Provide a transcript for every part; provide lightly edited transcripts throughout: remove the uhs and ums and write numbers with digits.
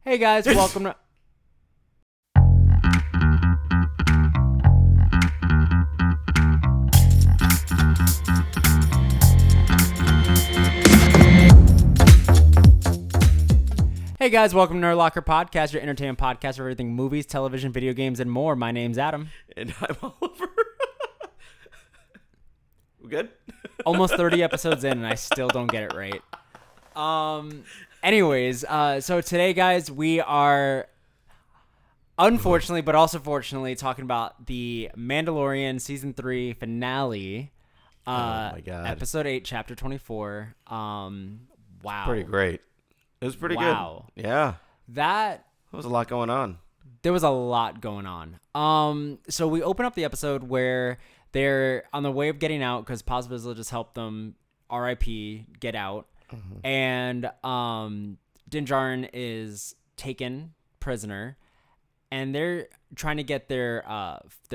Hey guys, welcome to... Hey guys, welcome to Nerd Locker Podcast, your entertainment podcast for everything movies, television, video games, and more. My name's Adam. And I'm Oliver. We good? Almost 30 episodes in, and I still don't get it right. Anyways, so today, guys, we are, unfortunately, but also fortunately, talking about the Mandalorian Season 3 finale. Oh, my God. Episode 8, Chapter 24. Wow. Pretty great. It was pretty Wow. good. Yeah. There was a lot going on. There was a lot going on. So we open up the episode where they're on the way of getting out because Paz Vizsla just helped them, R.I.P., get out. Mm-hmm. And Din Djarin is taken prisoner, and they're trying to get their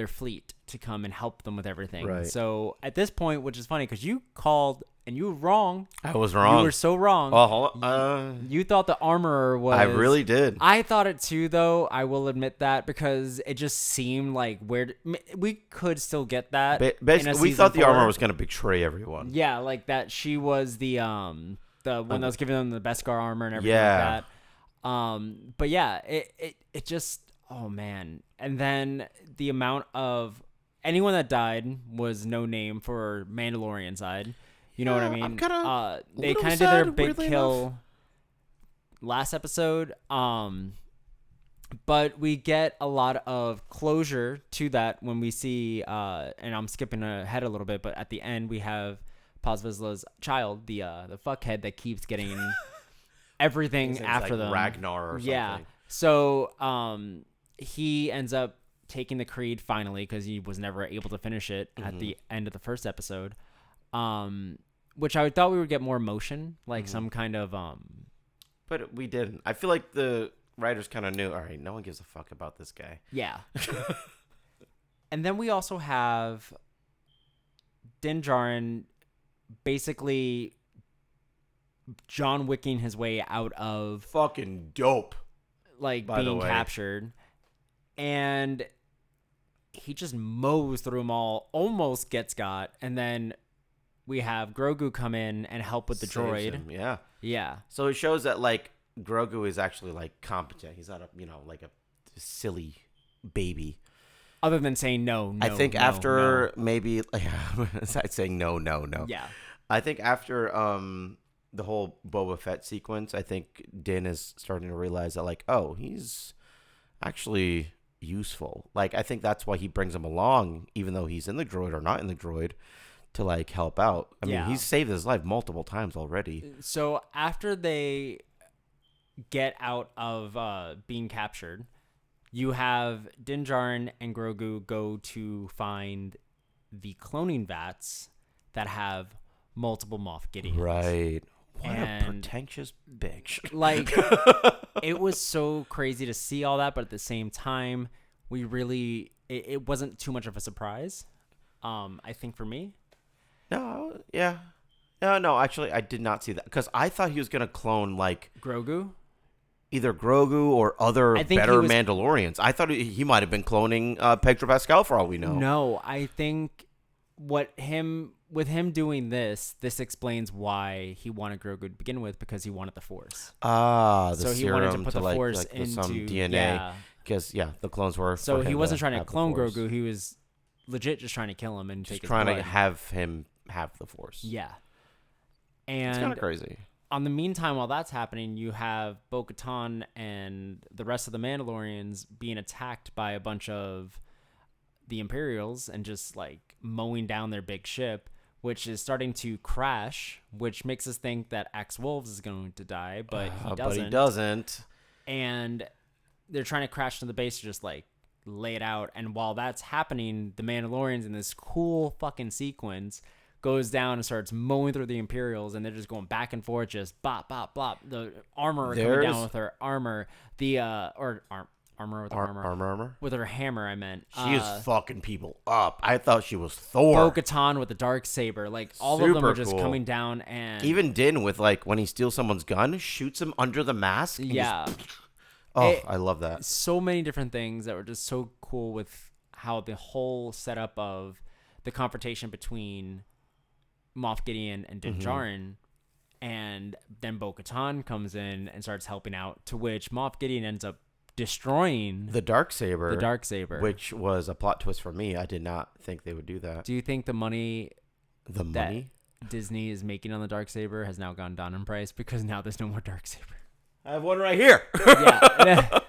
fleet to come and help them with everything. Right. So at this point, which is funny because you called and you were wrong. I was wrong. You were so wrong. Oh, you thought the armorer was... I really did. I thought it too, though. I will admit that because it just seemed like we could still get that. Basically, we thought the armorer was going to betray everyone. Yeah, like that she was the one that was giving them the Beskar armor and everything like that. But yeah, it just... Oh, man. And then the amount of... Anyone that died was no name for Mandalorian side. You know what I mean? They kind of did their big kill last episode. But we get a lot of closure to that when we see, and I'm skipping ahead a little bit, but at the end we have Paz Vizsla's child, the fuckhead that keeps getting everything after them. Ragnar or something. Yeah. So he ends up taking the creed finally because he was never able to finish it at the end of the first episode. Which I thought we would get more emotion, like some kind of... But we didn't. I feel like the writers kind of knew, all right, no one gives a fuck about this guy. Yeah. And then we also have Din Djarin basically John Wicking his way out of... Fucking dope. Like, being captured. And he just mows through them all, almost gets got, and then... We have Grogu come in and help with the droid. Him, yeah. Yeah. So it shows that, like, Grogu is actually, like, competent. He's not like a silly baby. Other than saying no. I think after maybe, I'd saying no. Yeah. I think after the whole Boba Fett sequence, I think Din is starting to realize that, like, oh, he's actually useful. Like, I think that's why he brings him along, even though he's in the droid or not in the droid. To like help out. I mean, he's saved his life multiple times already. So after they get out of being captured, you have Din Djarin and Grogu go to find the cloning vats that have multiple Moff Gideons. Right. What a pretentious bitch. Like, it was so crazy to see all that, but at the same time, we really it wasn't too much of a surprise. I think for me. No, yeah. No, actually, I did not see that. Because I thought he was going to clone, like... Grogu? Either Grogu or other better Mandalorians. I thought he might have been cloning Pedro Pascal for all we know. No, I think with him doing this explains why he wanted Grogu to begin with, because he wanted the Force. The so serum he wanted to put the Force like into... some DNA. Because, the clones were... So he wasn't trying to clone Grogu. He was legit just trying to kill him and take his blood. Trying to have him... have the Force. Yeah. And it's kind of crazy. On the meantime, while that's happening, you have Bo-Katan and the rest of the Mandalorians being attacked by a bunch of the Imperials and just like mowing down their big ship, which is starting to crash, which makes us think that Axe Wolves is going to die, but he doesn't. And they're trying to crash into the base to just like lay it out. And while that's happening, the Mandalorians in this cool fucking sequence goes down and starts mowing through the Imperials, and they're just going back and forth, just bop, bop, bop. The armor coming down with her armor, armor with her hammer. I meant she is fucking people up. I thought she was Thor. Bo-Katan with the dark saber, like all of them are just coming down, and even Din with like when he steals someone's gun, shoots him under the mask. Yeah, Oh, I love that. So many different things that were just so cool with how the whole setup of the confrontation between Moff Gideon and Din Djarin, and then Bo-Katan comes in and starts helping out, to which Moff Gideon ends up destroying the Darksaber. The Darksaber, which was a plot twist for me. I did not think they would do that. Do you think the money that Disney is making on the Darksaber has now gone down in price because now there's no more Darksaber? I have one right here. Yeah.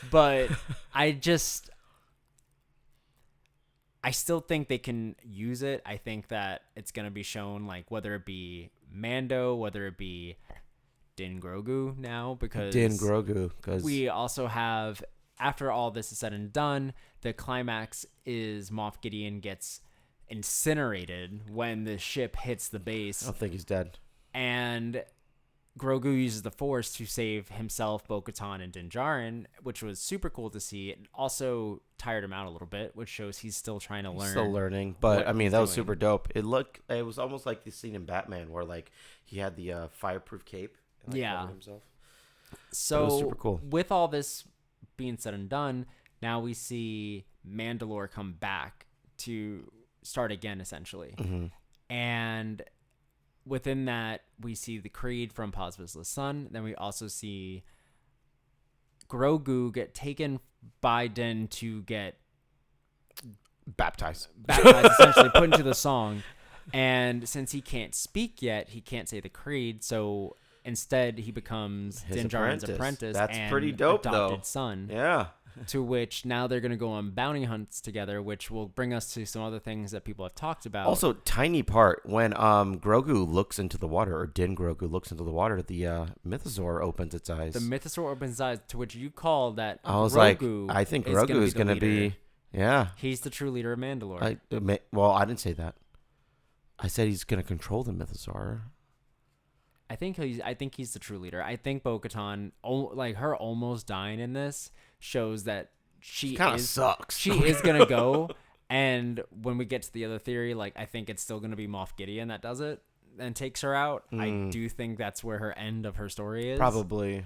But I still think they can use it. I think that it's going to be shown, like, whether it be Mando, whether it be Din Grogu now, because we also have, after all this is said and done, the climax is Moff Gideon gets incinerated when the ship hits the base. I don't think he's dead. And Grogu uses the Force to save himself, Bo-Katan, and Din Djarin, which was super cool to see. It also tired him out a little bit, which shows he's still trying to learn. Still learning, but I mean that was super dope. It was almost like the scene in Batman where like he had the fireproof cape. And, like, covered himself. So it was super cool. With all this being said and done, now we see Mandalore come back to start again, essentially, and within that, we see the Creed from Paz Vizsla Sun. Then we also see Grogu get taken by Din to get baptized, essentially put into the song. And since he can't speak yet, he can't say the Creed. So instead, he becomes Din Djarin's apprentice. That's and pretty dope, adopted son. Yeah. To which now they're going to go on bounty hunts together, which will bring us to some other things that people have talked about. Also, tiny part, when Grogu looks into the water, or Din Grogu looks into the water, the Mythosaur opens its eyes. The Mythosaur opens its eyes, to which you call that I was Grogu like, I think Grogu is going to be, yeah. He's the true leader of Mandalore. I didn't say that. I said he's going to control the Mythosaur. I think he's the true leader. I think Bo-Katan, like her almost dying in this, shows that she kind of sucks. She is gonna go, and when we get to the other theory, like I think it's still gonna be Moff Gideon that does it and takes her out. I do think that's where her end of her story is. Probably.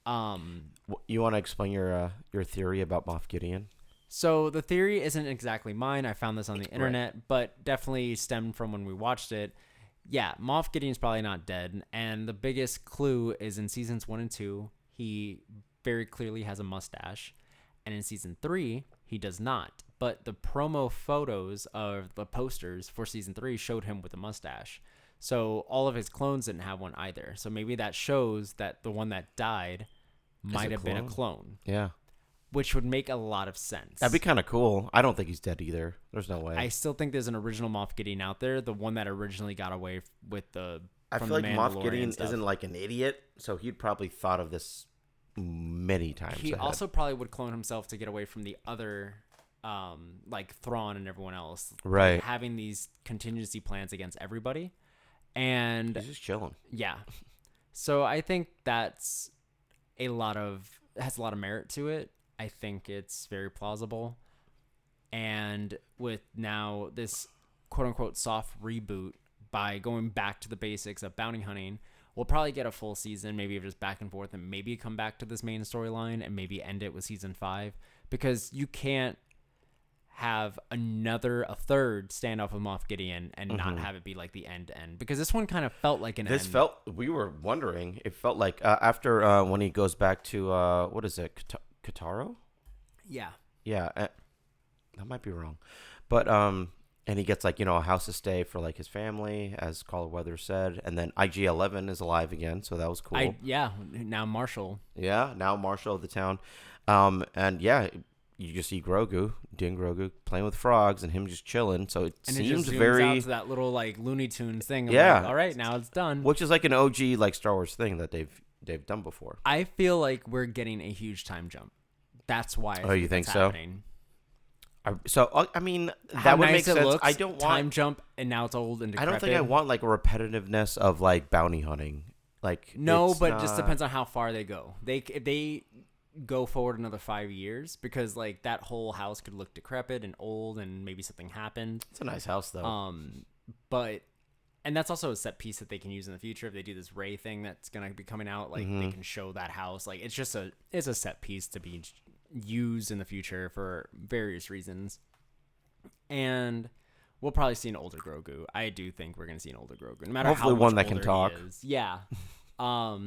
You want to explain your theory about Moff Gideon? So the theory isn't exactly mine. I found this on the internet, but definitely stemmed from when we watched it. Yeah, Moff Gideon's probably not dead, and the biggest clue is in seasons 1 and 2, he very clearly has a mustache, and in season 3, he does not. But the promo photos of the posters for season 3 showed him with a mustache. So all of his clones didn't have one either. So maybe that shows that the one that died might have been a clone. Yeah. Which would make a lot of sense. That'd be kind of cool. I don't think he's dead either. There's no way. I still think there's an original Moff Gideon out there, the one that originally got away with the. I feel like Moff Gideon isn't like an idiot, so he'd probably thought of this many times. He also probably would clone himself to get away from the other, like Thrawn and everyone else. Right. Like having these contingency plans against everybody, and he's just chilling. Yeah. So I think has a lot of merit to it. I think it's very plausible. And with now this quote-unquote soft reboot, by going back to the basics of bounty hunting, we'll probably get a full season, maybe just back and forth, and maybe come back to this main storyline and maybe end it with season 5. Because you can't have a third standoff with Moff Gideon and not have it be like the end. Because this one kind of felt like an end. We were wondering, it felt like after when he goes back to, what is it, Kataro? Yeah. Yeah, that might be wrong. But, and he gets like, a house to stay for like his family, as Caller Weather said. And then IG-11 is alive again, so that was cool. Now Marshall. Yeah, now Marshall of the town. And yeah, you just see Din Grogu, playing with frogs and him just chilling. So it seems very out to that little like Looney Tunes thing. Yeah. Like, all right, now it's done. Which is like an OG like Star Wars thing that they've done before. I feel like we're getting a huge time jump. That's why. You think so? Happening. So I mean, that How would nice make sense. Looks, I don't want time jump, and now it's old and decrepit. I don't think I want like a repetitiveness of like bounty hunting. Like but just depends on how far they go. If they go forward another 5 years, because like that whole house could look decrepit and old, and maybe something happened. It's a nice house though. But And that's also a set piece that they can use in the future if they do this Ray thing that's gonna be coming out. Like they can show that house. Like it's a set piece to be used in the future for various reasons. And we'll probably see an older Grogu. I do think we're gonna see an older Grogu, no matter hopefully how much one that can older talk. he is. Yeah. How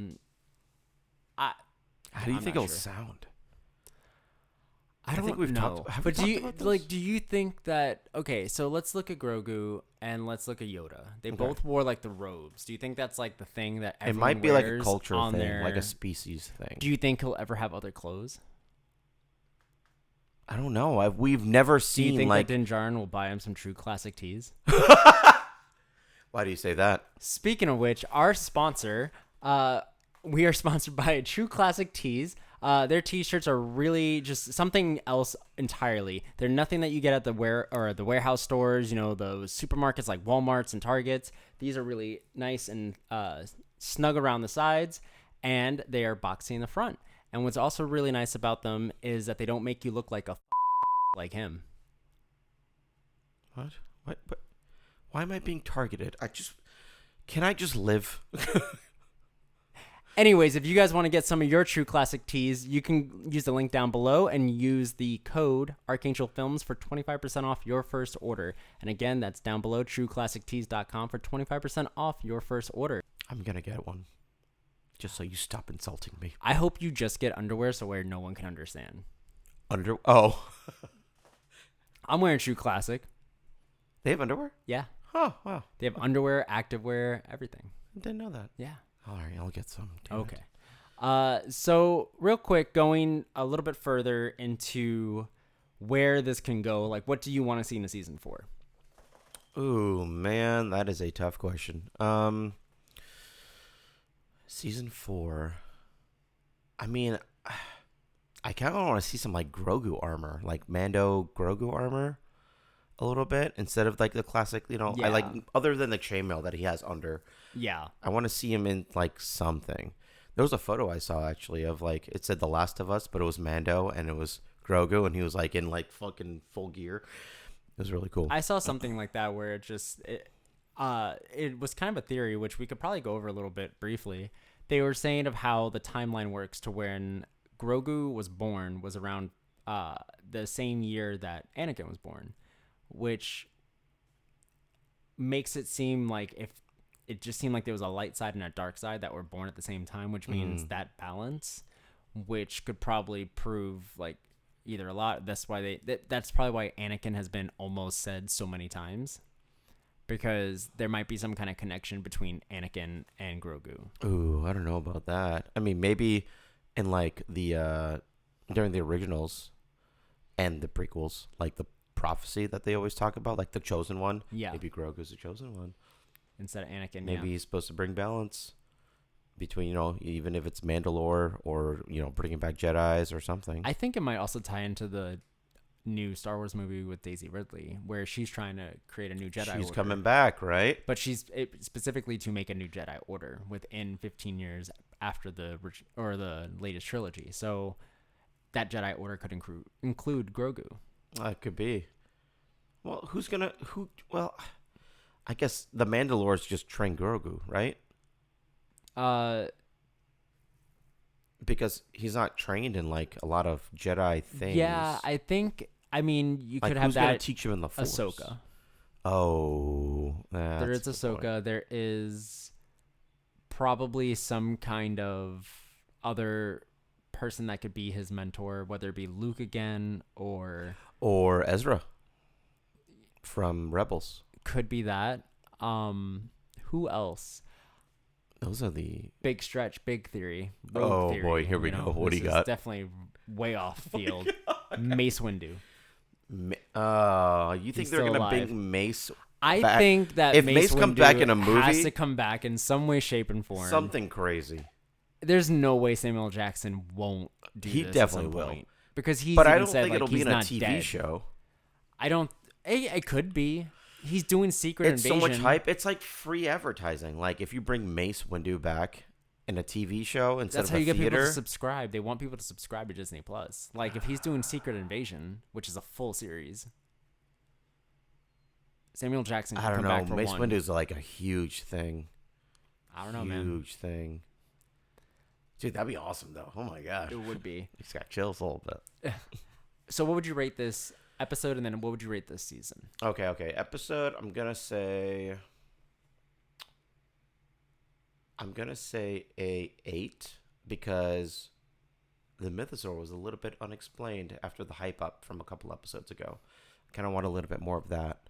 do you think it'll sound? I don't think we've know. talked. But do you think that? Okay, so let's look at Grogu and let's look at Yoda. They both wore like the robes. Do you think that's like the thing that everyone It might be like a wears culture on thing, like a species thing. Do you think he'll ever have other clothes? I don't know. We've never Do seen you think like. that Din Djarin will buy him some true classic tees? Why do you say that? Speaking of which, our sponsor, we are sponsored by True Classic Tees. Their t-shirts are really just something else entirely. They're nothing that you get at the warehouse stores, those supermarkets like Walmart's and Target's. These are really nice and snug around the sides, and they are boxy in the front. And what's also really nice about them is that they don't make you look like like him. What? Why am I being targeted? Can I just live? Anyways, if you guys want to get some of your True Classic tees, you can use the link down below and use the code Archangel Films for 25% off your first order. And again, that's down below, trueclassictees.com for 25% off your first order. I'm going to get one. Just so you stop insulting me. I hope you just get underwear so where no one can understand. Oh. I'm wearing True Classic. They have underwear? Yeah. Oh, wow. They have underwear, activewear, everything. I didn't know that. Yeah. All right, I'll get some. Okay. So real quick, going a little bit further into where this can go, like what do you want to see in a season 4? Ooh, man, that is a tough question. Season 4. I mean, I kind of want to see some like Grogu armor, like Mando Grogu armor. A little bit instead of like the classic, I like other than the chainmail that he has under. Yeah. I want to see him in like something. There was a photo I saw actually of like it said The Last of Us, but it was Mando and it was Grogu and he was like in like fucking full gear. It was really cool. I saw something like that where it was kind of a theory which we could probably go over a little bit briefly. They were saying of how the timeline works to when Grogu was born was around the same year that Anakin was born. Which makes it seem like it just seemed like there was a light side and a dark side that were born at the same time, which means that balance, which could probably prove like either a lot. That's why that's probably why Anakin has been almost said so many times, because there might be some kind of connection between Anakin and Grogu. Ooh, I don't know about that. I mean, maybe in like the during the originals and the prequels, like the prophecy that they always talk about, like the chosen one. Yeah. Maybe Grogu's the chosen one instead of Anakin. Maybe he's supposed to bring balance between, even if it's Mandalore or, bringing back Jedis or something. I think it might also tie into the new Star Wars movie with Daisy Ridley, where she's trying to create a new Jedi She's order. coming back, right? But specifically to make a new Jedi order within 15 years after the latest trilogy. So that Jedi order could include Grogu. It could be. Well, well, I guess the Mandalores just train Grogu, right? Because he's not trained in like a lot of Jedi things. Yeah, I mean, you could have who's that. Gonna teach him in the Force? Ahsoka. Oh, there is Ahsoka. Point. There is probably some kind of other person that could be his mentor, whether it be Luke again or Ezra from Rebels. Could be that. Who else? Those are the big stretch, big theory. Theory, boy, here we go. What do you got? Definitely way off field. Mace Windu. You think they're gonna bring Mace? I think that if Mace comes Windu back in a movie, has to come back in some way, shape, and form. Something crazy. There's no way Samuel L. Jackson won't do he this. He definitely at some will. Point. Because he's. But even I don't said, think it'll be in a TV dead. show. I don't. It could be. He's doing Secret Invasion. It's so much hype. It's like free advertising. Like if you bring Mace Windu back in a TV show instead That's of how you a get people theater. to subscribe. They want people to subscribe to Disney Plus. Like if he's doing Secret Invasion, which is a full series. Samuel Jackson can I don't come back know. for Mace one. Windu's like a huge thing. I don't know, man. Huge thing. Dude, that'd be awesome, though. Oh, my gosh. It would be. It's got chills a little bit. So what would you rate this episode, and then what would you rate this season? Okay. Episode, I'm going to say a 8 because the Mythosaur was a little bit unexplained after the hype up from a couple episodes ago. I kind of want a little bit more of that.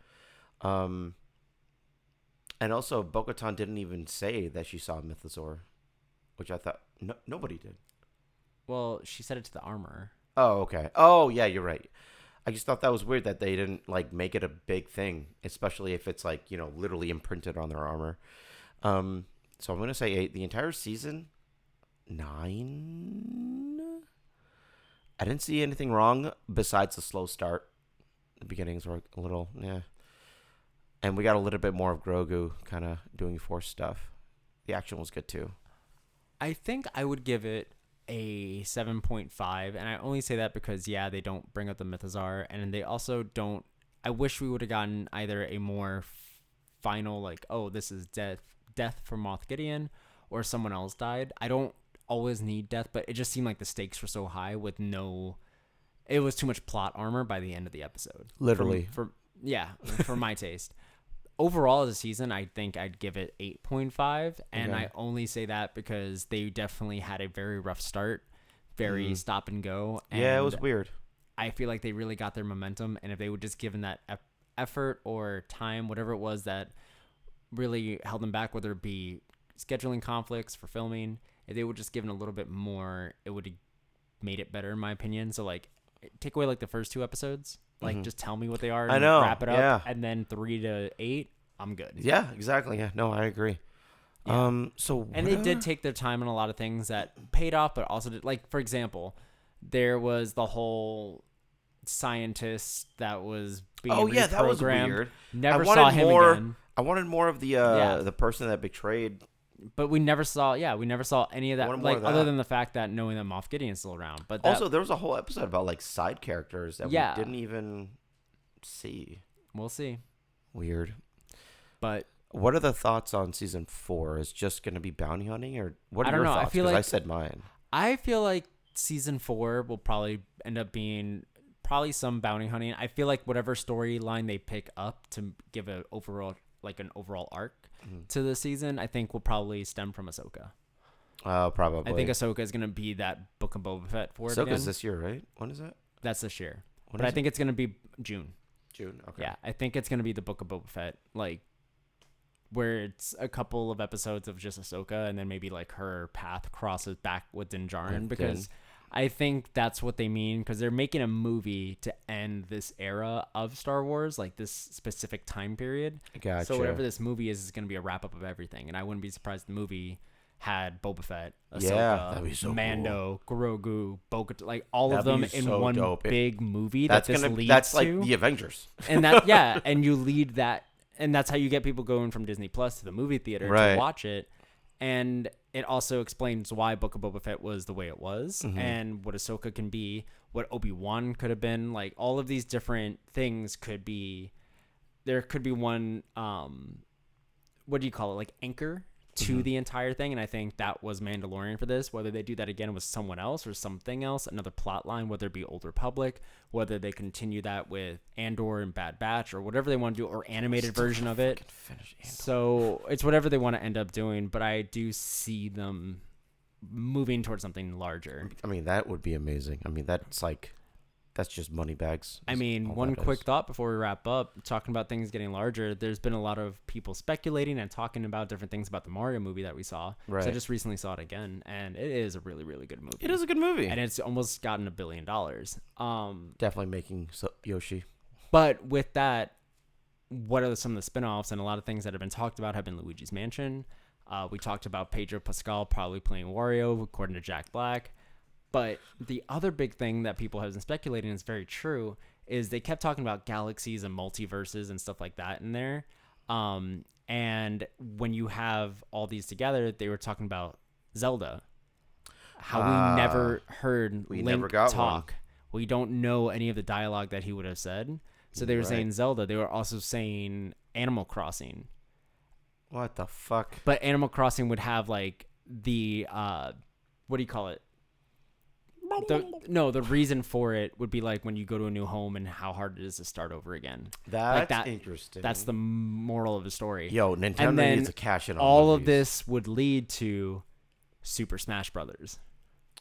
And also, Bo-Katan didn't even say that she saw a Mythosaur, which I thought nobody did. Well, she said it to the armorer. Oh, okay. Oh, yeah, you're right. I just thought that was weird that they didn't like make it a big thing, especially if it's like, literally imprinted on their armor. So I'm gonna say 8. The entire season, 9. I didn't see anything wrong besides the slow start. The beginnings were a little, yeah. And we got a little bit more of Grogu kind of doing Force stuff. The action was good too. I think I would give it a 7.5, and I only say that because, they don't bring up the Mythosaur, and they also don't. I wish we would have gotten either a more final, like, oh, this is death for Moff Gideon, or someone else died. I don't always need death, but it just seemed like the stakes were so high with it was too much plot armor by the end of the episode. Literally. For my taste. Overall, as a season, I think I'd give it 8.5, and Okay. I only say that because they definitely had a very rough start, very stop and go. And Yeah, it was weird. I feel like they really got their momentum, and if they would just given that effort or time, whatever it was that really held them back, whether it be scheduling conflicts for filming, if they would just given a little bit more, it would have made it better, in my opinion. So, like, take away, like, the first 2 episodes. Like, just tell me what they are and I know, wrap it up. yeah. And then 3 to 8, I'm good. Yeah, exactly. Yeah, no, I agree. Yeah. And they did take their time on a lot of things that paid off, but also did, like, for example, there was the whole scientist that was being reprogrammed. That was weird. Never saw him again. I wanted more of the person that betrayed. But we never saw any of that, wanted more like, of other that. than the fact that knowing that Moff Gideon's still around. But Also, there was a whole episode about like side characters that Yeah. we didn't even see. we'll see. Weird. But What are the thoughts on season 4? Is just going to be bounty hunting, or what are I don't your know. I thoughts? feel 'Cause I like- said mine. I feel like season 4 will probably end up being some bounty hunting. I feel like whatever storyline they pick up to give an overall arc to the season, I think will probably stem from Ahsoka. Probably. I think Ahsoka is going to be that Book of Boba Fett for it again. Ahsoka's this year, right? When is that? That's this year. When But I is think it's going to be June. June. Okay. Yeah, I think it's going to be the Book of Boba Fett, like, where it's a couple of episodes of just Ahsoka, and then maybe, like, her path crosses back with Din Djarin, because I think that's what they mean, because they're making a movie to end this era of Star Wars, like this specific time period. Gotcha. So whatever this movie is going to be a wrap-up of everything, and I wouldn't be surprised if the movie had Boba Fett, Ahsoka, that'd be so Mando, Grogu, Bo-Katan, like all of That'd them be in so one dope. big movie That's that this gonna. leads That's to. like the Avengers. And and you lead that, and that's how you get people going from Disney Plus to the movie theater Right. to watch it. And it also explains why Book of Boba Fett was the way it was, and what Ahsoka can be, what Obi-Wan could have been. Like, all of these different things could be. There could be one, what do you call it? Like, anchor to the entire thing, and I think that was Mandalorian for this. Whether they do that again with someone else or something else, another plot line, whether it be Old Republic, whether they continue that with Andor and Bad Batch, or whatever they want to do, or animated version of it. So it's whatever they want to end up doing, but I do see them moving towards something larger. I mean, that would be amazing. I mean, that's just money bags. I mean, one quick thought before we wrap up, talking about things getting larger, there's been a lot of people speculating and talking about different things about the Mario movie that we saw. Right. So I just recently saw it again, and it is a really, really good movie. It is a good movie. And it's almost gotten $1 billion. Definitely making Yoshi. But with that, what are some of the spin-offs? And a lot of things that have been talked about have been Luigi's Mansion. We talked about Pedro Pascal probably playing Wario, according to Jack Black. But the other big thing that people have been speculating is very true is they kept talking about galaxies and multiverses and stuff like that in there. And when you have all these together, they were talking about Zelda. How we never heard we Link never got talk. We don't know any of the dialogue that he would have said. So they were Right. saying Zelda. They were also saying Animal Crossing. What the fuck? But Animal Crossing would have like the what do you call it? The reason for it would be like when you go to a new home and how hard it is to start over again. That's interesting. That's the moral of the story. Yo, Nintendo and then needs to cash in on all movies. of this would lead to Super Smash Brothers.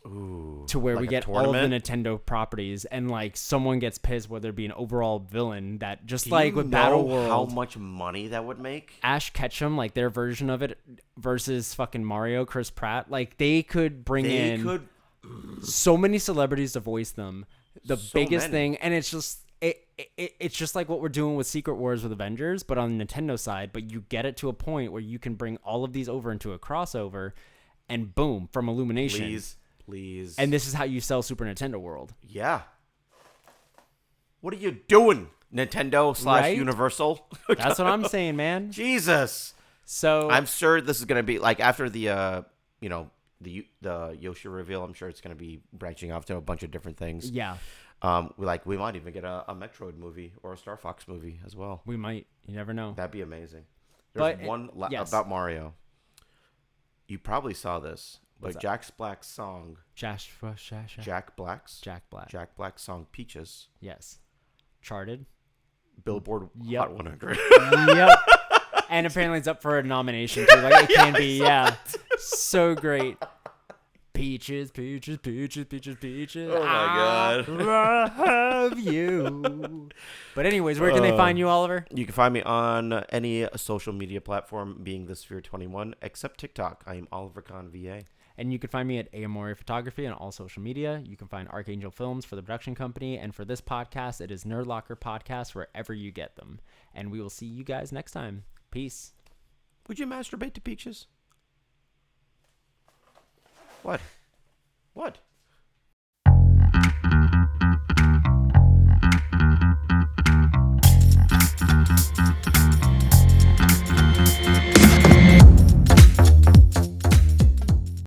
Ooh, To where like we a get all of the tournament? Nintendo properties, and like someone gets pissed whether it be an overall villain that just Do like you with know Battle World, how much money that would make? Ash Ketchum, like their version of it versus fucking Mario, Chris Pratt, like they could bring in so many celebrities to voice them. The So biggest many. thing, and it's just it's just like what we're doing with Secret Wars with Avengers, but on the Nintendo side. But you get it to a point where you can bring all of these over into a crossover, and boom, from Illumination. Please. And this is how you sell Super Nintendo World. Yeah. What are you doing, Nintendo / Right? Universal? That's what I'm saying, man. Jesus. So I'm sure this is gonna be like after the the Yoshi reveal. I'm sure it's gonna be branching off to a bunch of different things. yeah, We might even get a Metroid movie or a Star Fox movie as well. we might. You never know. That'd be amazing. There's But, one yes. about Mario. You probably saw this, but What's that? Jack Black's song, Jack Black. Jack Black's song "Peaches," Yes. Charted. Billboard Yep. Hot 100. Yep. And apparently it's up for a nomination too. Like it can be, yeah. So great. Peaches, peaches, peaches, peaches, peaches. Oh my God. I love you. But anyways, where can they find you, Oliver? You can find me on any social media platform, being the Sphere 21, except TikTok. I am Oliver Khan VA. And you can find me at Amore Photography on all social media. You can find Archangel Films for the production company. And for this podcast, it is Nerd Locker Podcast, wherever you get them. And we will see you guys next time. Peace. Would you masturbate to Peaches? What?